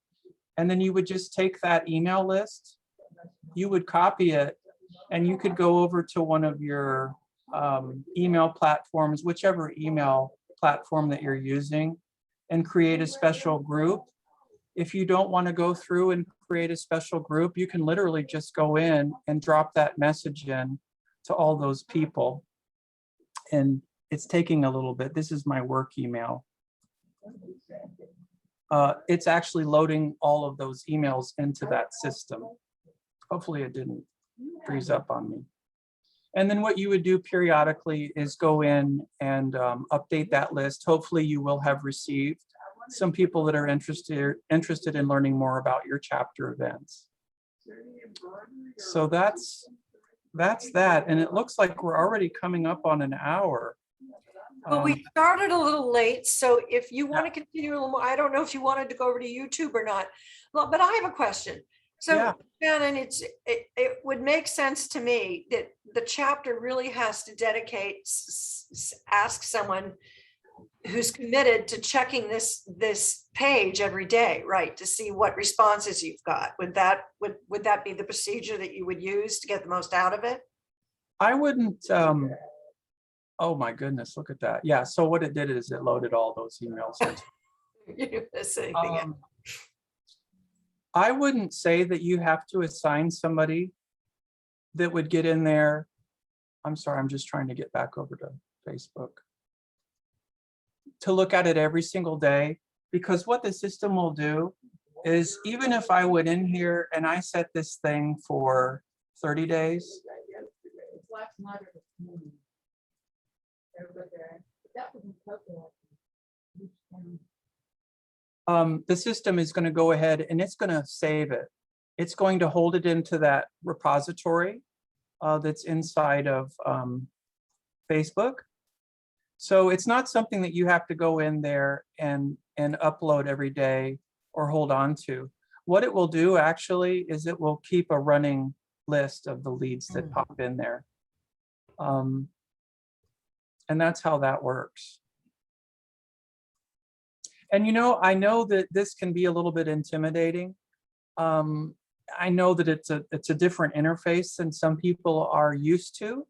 And then you would just take that email list, you would copy it, and you could go over to one of your email platforms, whichever email platform that you're using, and create a special group. If you don't want to go through and create a special group, you can literally just go in and drop that message in to all those people. And it's taking a little bit. This is my work email. It's actually loading all of those emails into that system. Hopefully it didn't freeze up on me. And then what you would do periodically is go in and update that list. Hopefully you will have received some people that are interested in learning more about your chapter events. So that's that. And it looks like we're already coming up on an hour. Well, we started a little late, so if you want to continue a little more, I don't know if you wanted to go over to YouTube or not. Well, but I have a question. So, Shannon, it would make sense to me that the chapter really has to ask someone who's committed to checking this page every day, right, to see what responses you've got. Would that be the procedure that you would use to get the most out of it? I wouldn't. Oh my goodness, look at that. Yeah, so what it did is it loaded all those emails. I wouldn't say that you have to assign somebody that would get in there. I'm sorry, I'm just trying to get back over to Facebook to look at it every single day, because what the system will do is, even if I went in here and I set this thing for 30 days, the system is going to go ahead and it's going to save it. It's going to hold it into that repository that's inside of Facebook. So it's not something that you have to go in there and upload every day or hold on to. What it will do actually is it will keep a running list of the leads that pop in there. And that's how that works. And I know that this can be a little bit intimidating. I know that it's a different interface than some people are used to,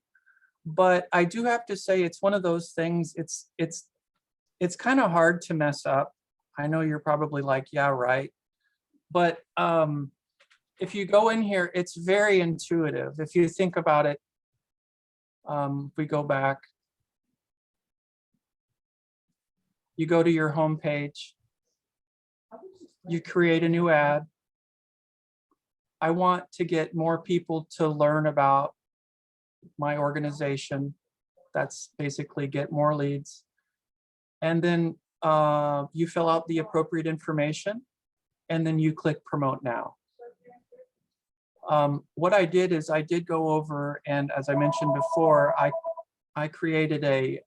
but I do have to say it's one of those things. It's kind of hard to mess up. I know you're probably like, yeah, right. But if you go in here, it's very intuitive. If you think about it, if we go back, you go to your home page, you create a new ad. I want to get more people to learn about my organization. That's basically get more leads. And then you fill out the appropriate information, and then you click promote now. What I did is I did go over, and as I mentioned before, I created a,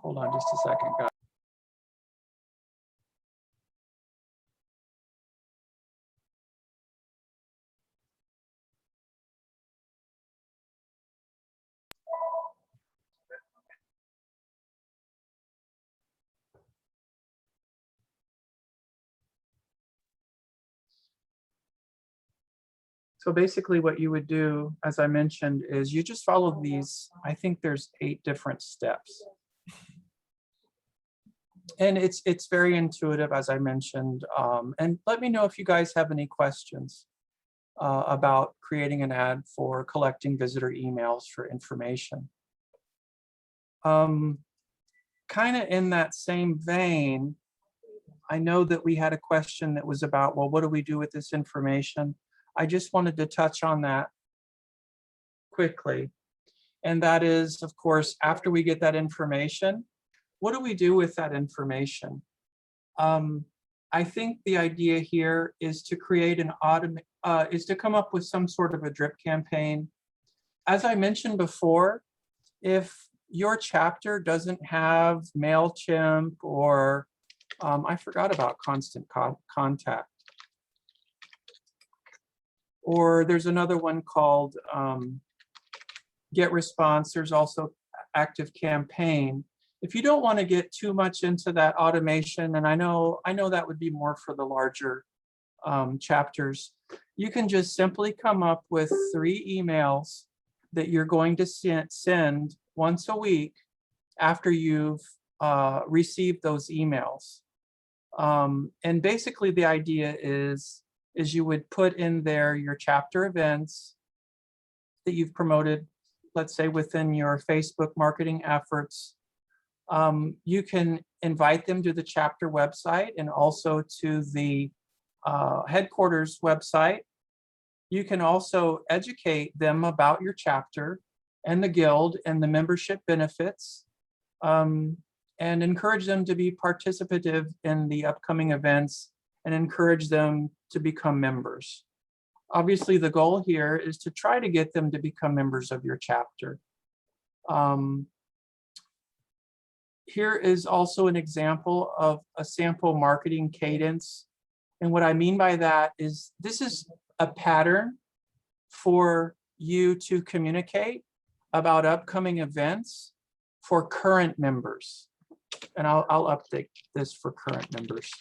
hold on just a second, guys. So basically what you would do, as I mentioned, is you just follow these, I think there's 8 different steps. And it's very intuitive, as I mentioned. And let me know if you guys have any questions about creating an ad for collecting visitor emails for information. Kind of in that same vein, I know that we had a question that was about, well, what do we do with this information? I just wanted to touch on that quickly. And that is, of course, after we get that information, what do we do with that information? I think the idea here is to create an is to come up with some sort of a drip campaign. As I mentioned before, if your chapter doesn't have MailChimp or I forgot about Constant Contact. Or there's another one called GetResponse. There's also ActiveCampaign. If you don't want to get too much into that automation, and I know that would be more for the larger chapters, you can just simply come up with 3 emails that you're going to send once a week after you've received those emails. And basically the idea is you would put in there your chapter events that you've promoted, let's say within your Facebook marketing efforts. You can invite them to the chapter website and also to the headquarters website. You can also educate them about your chapter and the guild and the membership benefits, and encourage them to be participative in the upcoming events and encourage them to become members. Obviously, the goal here is to try to get them to become members of your chapter. Here is also an example of a sample marketing cadence. And what I mean by that is this is a pattern for you to communicate about upcoming events for current members. And I'll update this for current members.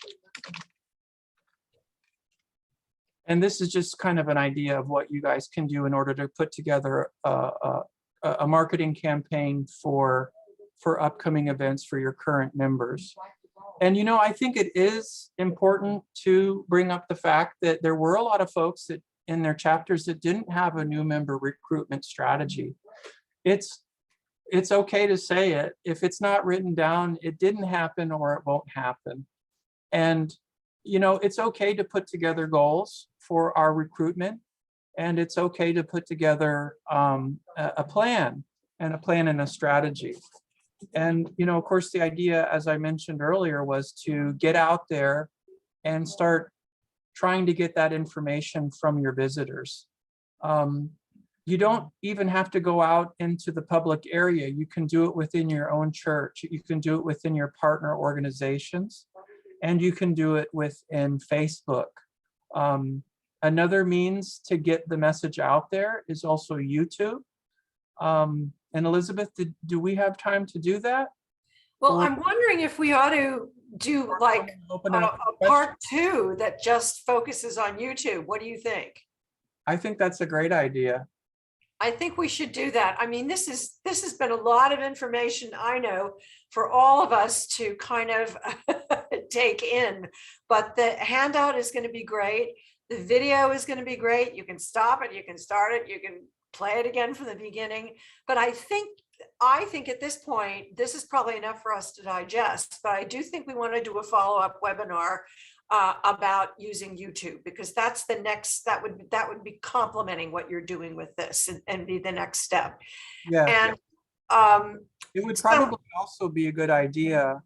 And this is just kind of an idea of what you guys can do in order to put together a marketing campaign for upcoming events for your current members. And I think it is important to bring up the fact that there were a lot of folks that in their chapters that didn't have a new member recruitment strategy. It's okay to say it. If it's not written down, it didn't happen or it won't happen. And it's okay to put together goals for our recruitment, and it's okay to put together a plan and a strategy. And of course, the idea, as I mentioned earlier, was to get out there and start trying to get that information from your visitors. You don't even have to go out into the public area. You can do it within your own church. You can do it within your partner organizations, and you can do it within Facebook. Another means to get the message out there is also YouTube. And Elizabeth, do we have time to do that? Well, Or I'm wondering if we ought to do like open a it up to questions? part two that just focuses on YouTube. What do you think? I think that's a great idea. I think we should do that. I mean, this has been a lot of information, I know, for all of us to kind of take in, but the handout is going to be great. The video is going to be great. You can stop it, you can start it, you can play it again from the beginning. But I think at this point, this is probably enough for us to digest, but I do think we want to do a follow-up webinar about using YouTube, because that's the next, that would be complementing what you're doing with this and be the next step. Yeah, And it would so- probably also be a good idea,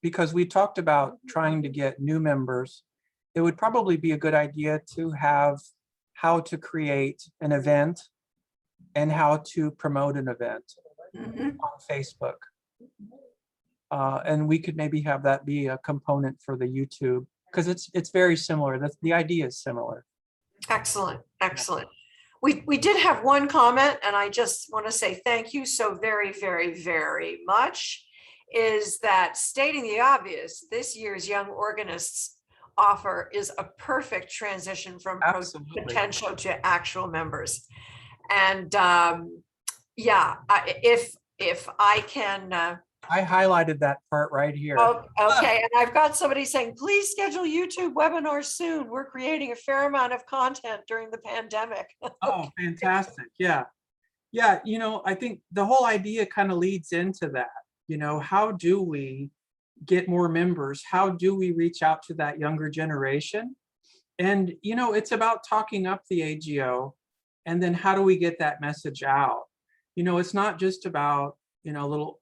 because we talked about trying to get new members. It would probably be a good idea to have how to create an event and how to promote an event Mhm. on Facebook. And we could maybe have that be a component for the YouTube, because it's very similar. The idea is similar. Excellent, excellent. We did have one comment, and I just want to say thank you so very, very, very much, is that stating the obvious, this year's Young Organists offer is a perfect transition from Absolutely. potential to actual members. And yeah, if I can, I highlighted that part right here. oh, okay, and I've got somebody saying, please schedule YouTube webinars soon. We're creating a fair amount of content during the pandemic. Oh, fantastic. Yeah. Yeah. I think the whole idea kind of leads into that. How do we get more members? How do we reach out to that younger generation? And, it's about talking up the AGO. And then how do we get that message out? It's not just about, little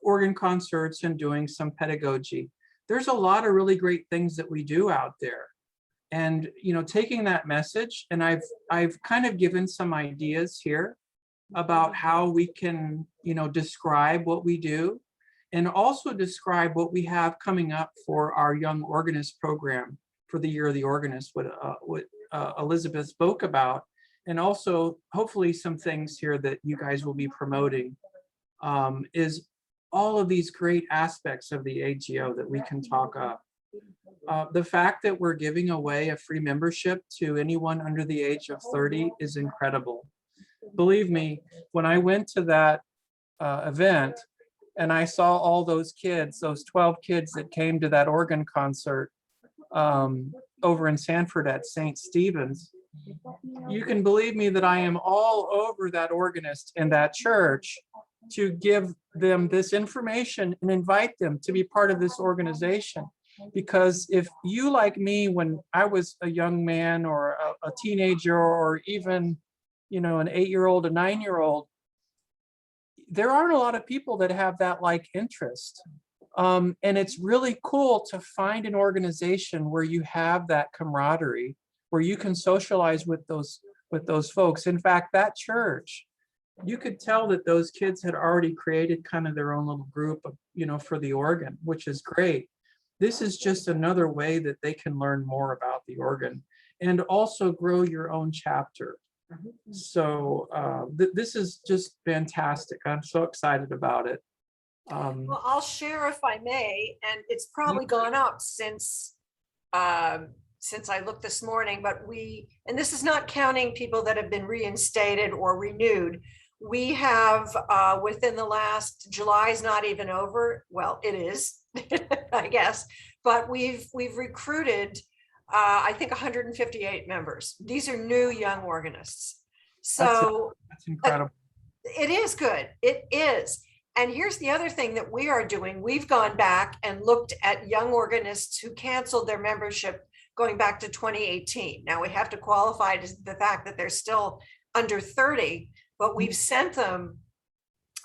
organ concerts and doing some pedagogy. There's a lot of really great things that we do out there. And, taking that message, and I've kind of given some ideas here about how we can, describe what we do, and also describe what we have coming up for our Young Organist program for the Year of the Organist, what Elizabeth spoke about, and also hopefully some things here that you guys will be promoting, is all of these great aspects of the AGO that we can talk up. The fact that we're giving away a free membership to anyone under the age of 30 is incredible. Believe me, when I went to that event and I saw all those kids, those 12 kids that came to that organ concert over in Sanford at St. Stephen's, you can believe me that I am all over that organist and that church to give them this information and invite them to be part of this organization. Because if you, like me, when I was a young man or a teenager, or even, an 8-year-old, a 9-year-old, there aren't a lot of people that have that like interest. And it's really cool to find an organization where you have that camaraderie, where you can socialize with those folks. In fact, that church, you could tell that those kids had already created kind of their own little group of, for the organ, which is great. This is just another way that they can learn more about the organ and also grow your own chapter. So this is just fantastic. I'm so excited about it. Well, I'll share if I may, and it's probably gone up since I looked this morning, but and this is not counting people that have been reinstated or renewed. We have within the last, July's not even over. Well, it is, I guess, but we've recruited, I think 158 members. These are new young organists. So that's incredible. It is good. It is. And here's the other thing that we are doing. We've gone back and looked at young organists who canceled their membership going back to 2018. Now we have to qualify the fact that they're still under 30, but we've sent them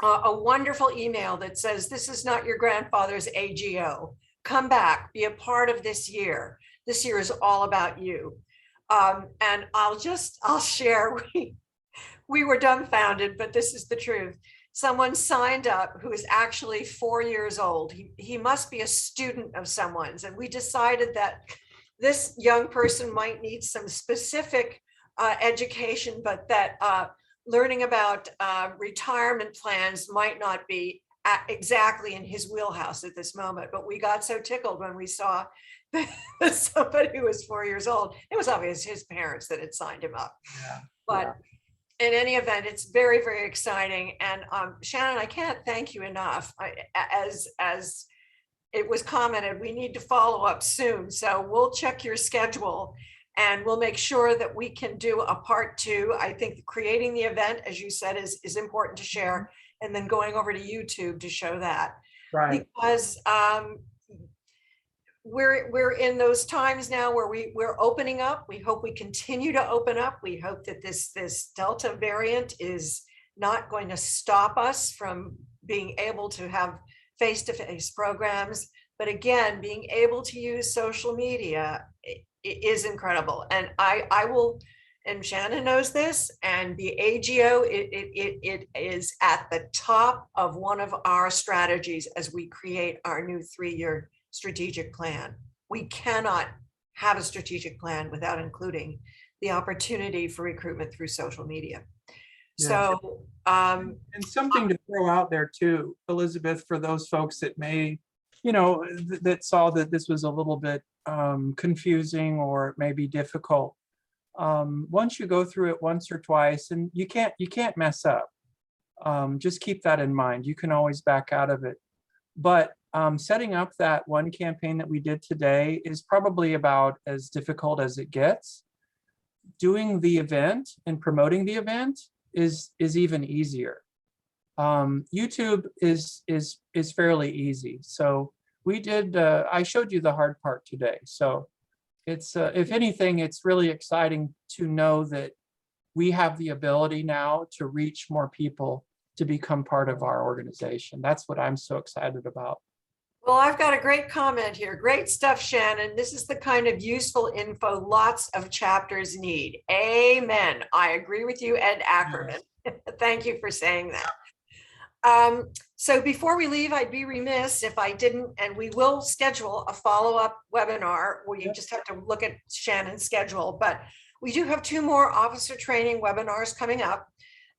a wonderful email that says, this is not your grandfather's AGO. Come back, be a part of this year. This year is all about you. And I'll share, we were dumbfounded, but this is the truth. Someone signed up who is actually 4 years old. He must be a student of someone's. And we decided that this young person might need some specific education, but that learning about retirement plans might not be exactly in his wheelhouse at this moment, but we got so tickled when we saw somebody who was 4 years old. It was obvious his parents that had signed him up. Yeah. But in any event, it's very, very exciting. And Shannon, I can't thank you enough. As it was commented, we need to follow up soon. So we'll check your schedule and we'll make sure that we can do a part 2. I think creating the event, as you said, is important to share, and then going over to YouTube to show that. Right. Because we're in those times now where we're opening up. We hope we continue to open up. We hope that this Delta variant is not going to stop us from being able to have face-to-face programs. But again, being able to use social media is incredible. And I will, and Shannon knows this, and the AGO, it is at the top of one of our strategies as we create our new 3-year strategic plan. We cannot have a strategic plan without including the opportunity for recruitment through social media. Yeah. So, and something to throw out there too, Elizabeth, for those folks that may, that saw that this was a little bit confusing or maybe difficult. Once you go through it once or twice, and you can't mess up. Just keep that in mind. You can always back out of it. But setting up that one campaign that we did today is probably about as difficult as it gets. Doing the event and promoting the event is even easier. YouTube is fairly easy. So we did. I showed you the hard part today. So it's if anything, it's really exciting to know that we have the ability now to reach more people to become part of our organization. That's what I'm so excited about. well, I've got a great comment here. Great stuff, Shannon. This is the kind of useful info lots of chapters need. Amen. I agree with you, Ed Ackerman. Yes. Thank you for saying that. So before we leave, I'd be remiss if I didn't, and we will schedule a follow-up webinar where you just have to look at Shannon's schedule, but we do have 2 more officer training webinars coming up.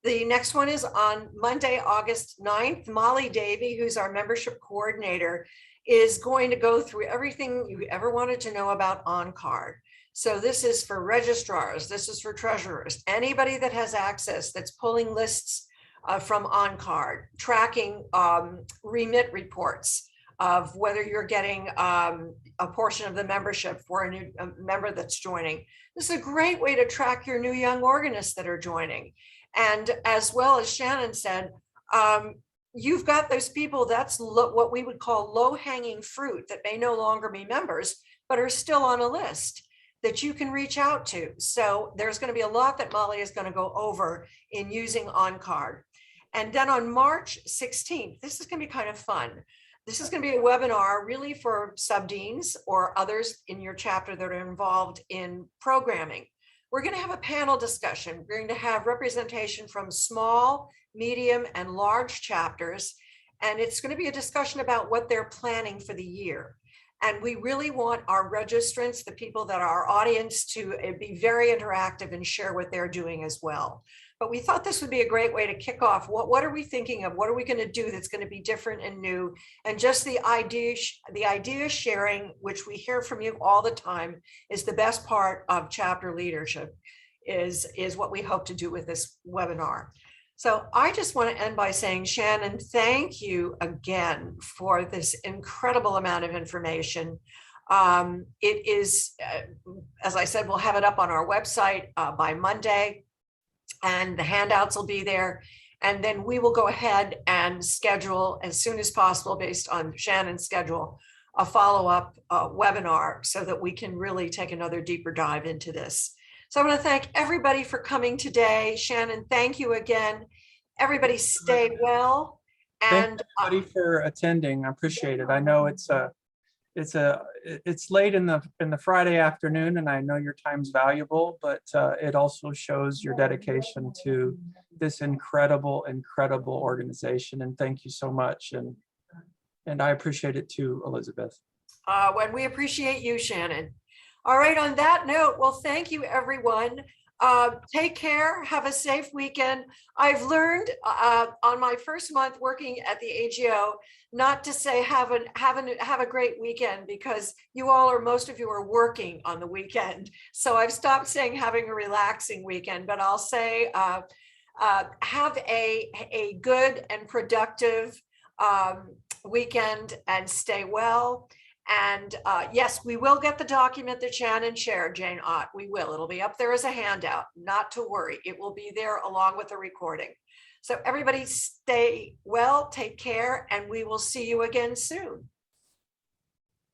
The next one is on Monday, August 9th. Molly Davey, who's our membership coordinator, is going to go through everything you ever wanted to know about OnCard. So this is for registrars, this is for treasurers, anybody that has access that's pulling lists from OnCard, tracking remit reports of whether you're getting a portion of the membership for a new member that's joining. This is a great way to track your new young organists that are joining. And as well as Shannon said, you've got those people, that's what we would call low-hanging fruit that may no longer be members, but are still on a list that you can reach out to. So there's going to be a lot that Molly is going to go over in using OnCard. And then on March 16th, this is going to be kind of fun. This is going to be a webinar really for sub-deans or others in your chapter that are involved in programming. We're going to have a panel discussion. We're going to have representation from small, medium, and large chapters. And it's going to be a discussion about what they're planning for the year. And we really want our registrants, the people that are our audience, to be very interactive and share what they're doing as well. But we thought this would be a great way to kick off. What are we thinking of? What are we going to do that's going to be different and new? And just the idea sharing, which we hear from you all the time, is the best part of chapter leadership, is what we hope to do with this webinar. So I just want to end by saying, Shannon, thank you again for this incredible amount of information. It is, as I said, we'll have it up on our website by Monday, and the handouts will be there. And then we will go ahead and schedule as soon as possible, based on Shannon's schedule, a follow-up webinar so that we can really take another deeper dive into this. So I want to thank everybody for coming today. Shannon, thank you again. Everybody stay well. And thank everybody for attending. I appreciate it. I know it's late in the Friday afternoon, and I know your time's valuable, but it also shows your dedication to this incredible organization. And thank you so much. And I appreciate it too, Elizabeth. When we appreciate you, Shannon. All right, on that note, well, thank you, everyone. Take care. Have a safe weekend. I've learned on my first month working at the AGO not to say have a great weekend, because you all, or most of you, are working on the weekend. So I've stopped saying having a relaxing weekend, but I'll say have a good and productive weekend and stay well. And yes, we will get the document that Shannon shared, Jane Ott. We will. It'll be up there as a handout, not to worry. It will be there along with the recording. So everybody stay well, take care, and we will see you again soon.